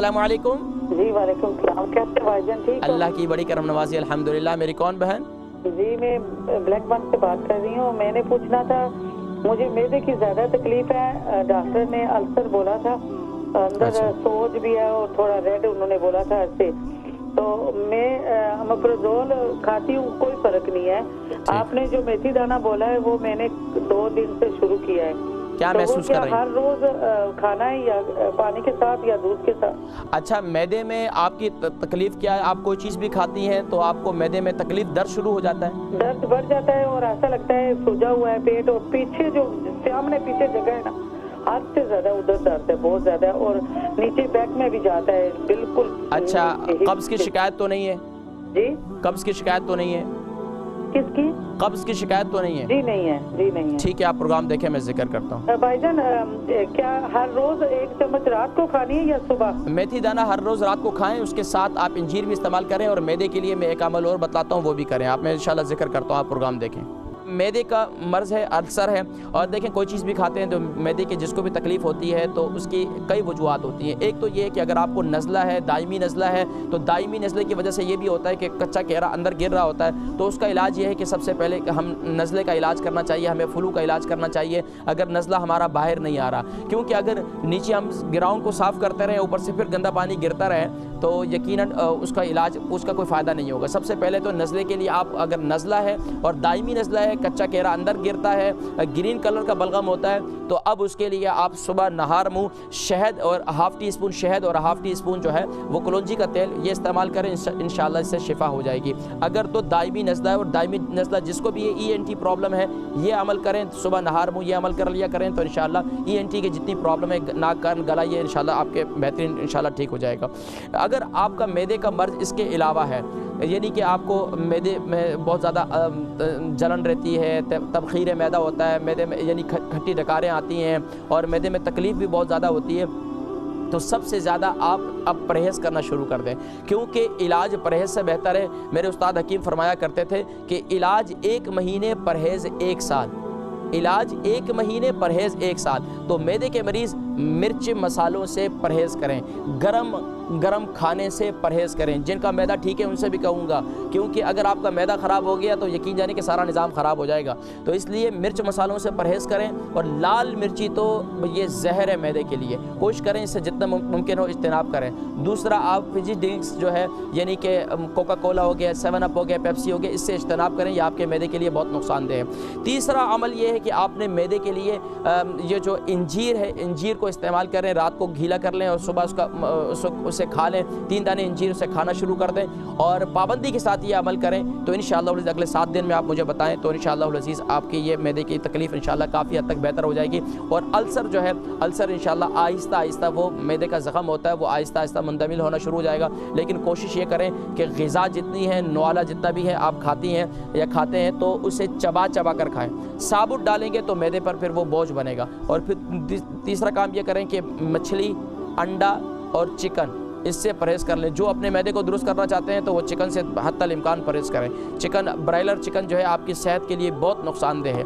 السلام علیکم. جی وعلیکم السلام. کیسے بھائی جان؟ ٹھیک ہو؟ اللہ کی بڑی کرم نوازی الحمدللہ. میری کون بہن؟ جی میں بلیک بن سے بات کر رہی ہوں. میں نے پوچھنا تھا, مجھے معدے کی زیادہ تکلیف ہے. ڈاکٹر نے السر بولا تھا, اندر سوج بھی ہے اور تھوڑا ریڈ انہوں نے بولا تھا ایسے. تو میں امپروزول کھاتی ہوں, کوئی فرق نہیں ہے. آپ نے جو میتھی دانہ بولا ہے وہ میں نے 2 دن سے شروع کیا ہے. کیا محسوس کر رہی ہیں؟ ہر روز کھانا ہے یا پانی کے ساتھ یا دودھ کے ساتھ؟ اچھا, معدے میں آپ کی تکلیف کیا ہے؟ آپ کوئی چیز بھی کھاتی ہیں تو آپ کو معدے میں تکلیف, درد شروع ہو جاتا ہے؟ درد بڑھ جاتا ہے اور ایسا لگتا ہے سوجا ہوا ہے پیٹ, اور پیچھے جو سامنے پیچھے جگہ ہے نا, حد سے زیادہ ادھر درد ہے, بہت زیادہ, اور نیچے بیک میں بھی جاتا ہے بالکل. اچھا, قبض کی شکایت تو نہیں ہے؟ جی قبض کی شکایت تو نہیں ہے؟ کس کی؟ قبض کی شکایت تو نہیں ہے؟ جی نہیں ہے, جی نہیں ہے. ٹھیک ہے, آپ پروگرام دیکھیں, میں ذکر کرتا ہوں. بھائی جان کیا ہر روز 1 چمچ رات کو کھانی ہے یا صبح؟ میتھی دانہ ہر روز رات کو کھائیں, اس کے ساتھ آپ انجیر بھی استعمال کریں, اور معدے کے لیے میں ایک عمل اور بتلاتا ہوں وہ بھی کریں آپ. میں انشاءاللہ ذکر کرتا ہوں, آپ پروگرام دیکھیں. معدے کا مرض ہے, السر ہے, اور دیکھیں کوئی چیز بھی کھاتے ہیں تو معدے کے جس کو بھی تکلیف ہوتی ہے تو اس کی کئی وجوہات ہوتی ہیں. ایک تو یہ ہے کہ اگر آپ کو نزلہ ہے, دائمی نزلہ ہے, تو دائمی نزلے کی وجہ سے یہ بھی ہوتا ہے کہ کچا کیڑا اندر گر رہا ہوتا ہے, تو اس کا علاج یہ ہے کہ سب سے پہلے ہم نزلے کا علاج کرنا چاہیے, ہمیں فلو کا علاج کرنا چاہیے اگر نزلہ ہمارا باہر نہیں آ رہا. کیونکہ اگر نیچے ہم گراؤنڈ کو صاف کرتے رہیں, اوپر سے پھر گندا پانی گرتا رہے, تو یقیناً اس کا علاج, اس کا کوئی فائدہ نہیں ہوگا. سب سے پہلے تو نزلے کے لیے آپ, اگر نزلہ ہے اور دائمی نزلہ ہے, کچا کیڑا اندر گرتا ہے, گرین کلر کا بلغم ہوتا ہے, تو اب اس کے لیے آپ صبح نہار منہ شہد اور ½ ٹی اسپون شہد اور ½ ٹی اسپون جو ہے وہ کلونجی کا تیل, یہ استعمال کریں, انشاءاللہ اس سے شفا ہو جائے گی. اگر تو دائمی نزلہ ہے, اور دائمی نزلہ جس کو بھی یہ ENT پرابلم ہے, یہ عمل کریں, صبح نہار منہ یہ عمل کر لیا کریں, تو انشاءاللہ ENT کی جتنی پرابلم ہے, ناک کان گلا, یہ انشاءاللہ آپ کے بہترین انشاءاللہ ٹھیک ہو جائے گا. اگر آپ کا معدے کا مرض اس کے علاوہ ہے, یعنی کہ آپ کو معدے میں بہت زیادہ جلن رہتی ہے, تبخیر معدہ ہوتا ہے, معدے میں یعنی کھٹی ڈکاریں آتی ہیں, اور معدے میں تکلیف بھی بہت زیادہ ہوتی ہے, تو سب سے زیادہ آپ اب پرہیز کرنا شروع کر دیں, کیونکہ علاج پرہیز سے بہتر ہے. میرے استاد حکیم فرمایا کرتے تھے کہ علاج 1 مہینے, پرہیز 1 سال. علاج 1 مہینے, پرہیز 1 سال. تو معدے کے مریض مرچ مسالوں سے پرہیز کریں, گرم کھانے سے پرہیز کریں. جن کا معدہ ٹھیک ہے ان سے بھی کہوں گا, کیونکہ اگر آپ کا معدہ خراب ہو گیا تو یقین جانے کہ سارا نظام خراب ہو جائے گا. تو اس لیے مرچ مسالوں سے پرہیز کریں, اور لال مرچی تو یہ زہر ہے معدے کے لیے, کوشش کریں اس سے جتنا ممکن ہو اجتناب کریں. دوسرا, آپ فجی ڈرنکس جو ہے, یعنی کہ کوکا کولا ہو گیا, 7 اپ ہو گیا, پیپسی ہو گیا, اس سے اجتناب کریں, یہ آپ کے معدے کے لیے بہت نقصان دہ ہے. تیسرا عمل یہ ہے کہ آپ نے معدے کے لیے یہ جو انجیر ہے, انجیر کو استعمال کریں, رات کو گھیلا کر لیں اور صبح اسے کھا لیں. 3 دانے انجیر سے کھانا شروع کر دیں, اور پابندی کے ساتھ یہ عمل کریں, تو انشاءاللہ اگلے 7 دن میں آپ مجھے بتائیں, تو انشاءاللہ العزیز آپ کی یہ معدے کی تکلیف انشاءاللہ کافی حد تک بہتر ہو جائے گی. اور السر جو ہے, السر انشاءاللہ آہستہ آہستہ, وہ معدے کا زخم ہوتا ہے, وہ آہستہ آہستہ منتمل ہونا شروع ہو جائے گا. لیکن کوشش یہ کریں کہ غذا جتنی ہے, نوالا جتنا بھی ہے آپ کھاتی ہیں یا کھاتے ہیں, تو اسے چبا چبا کر کھائیں. ثابت ڈالیں گے تو معدے پر پھر وہ بوجھ بنے گا. اور پھر تیسرا کام یہ کریں کہ مچھلی, انڈا اور چکن, اس سے پرہیز کر لیں. جو اپنے معدے کو درست کرنا چاہتے ہیں تو وہ چکن سے حتی الامکان پرہیز کریں. چکن, برائلر چکن جو ہے آپ کی صحت کے لیے بہت نقصان دہ ہے.